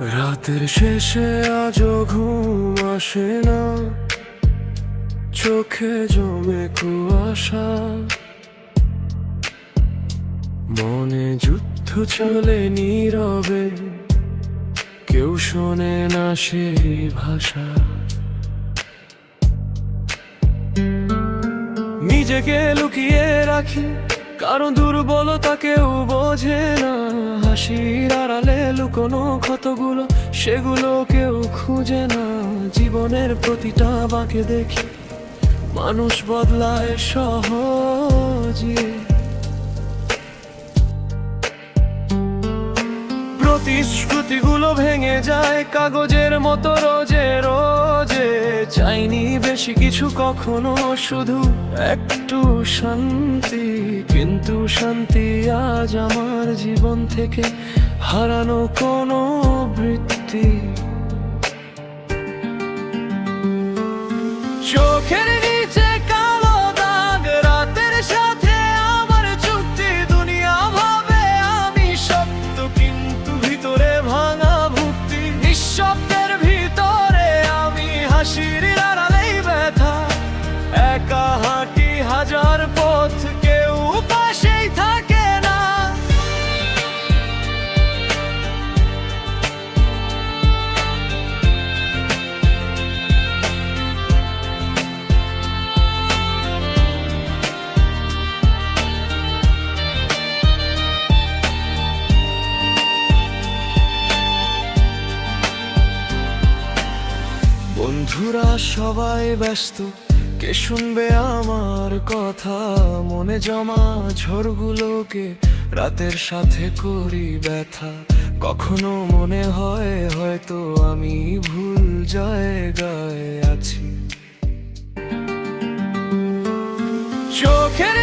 রাতের শেষে আজও ঘুম আসে না, চোখে জমে কুয়াশা, মনে যুদ্ধ চলে নীরবে, কেউ শোনে না সেই ভাষা। নিজেকে লুকিয়ে রাখি, কারণ দুর্বলতা কেউ বোঝে না। হাসির আড়ালে লুকোনো ক্ষতগুলো, সেগুলো কেউ খুঁজে না। জীবনের প্রতিটা বাঁকে দেখি মানুষ বদলায় সহজে। প্রতিশ্রুতিগুলো ভেঙে যায় কাগজের মতো রোজে রোজে। চাইনি বেশি কিছু কখনো, শুধু একটু শান্তি। কিন্তু শান্তি আজ আমার জীবন থেকে হারানো কোনো বৃত্তি। চোখের নিচে কালো দাগ, রাতের সাথে আমার চুক্তি। দুনিয়া ভাবে আমি সত্য, কিন্তু ভিতরে ভাঙা ভুক্তি। নিঃশব্দের ভিতরে আমি হাসির আড়ালেই ব্যথা। একা হাঁটি হাজার পথ, কেউ পাশেই থাকে না। বন্ধুরা সবাই ব্যস্ত, কে শুনবে আমার কথা? মনে জমা ঝড়গুলোকে রাতের সাথে করি ব্যথা। কখনো মনে হয় হয়তো আমি ভুল জায়গায় আছি। চোখের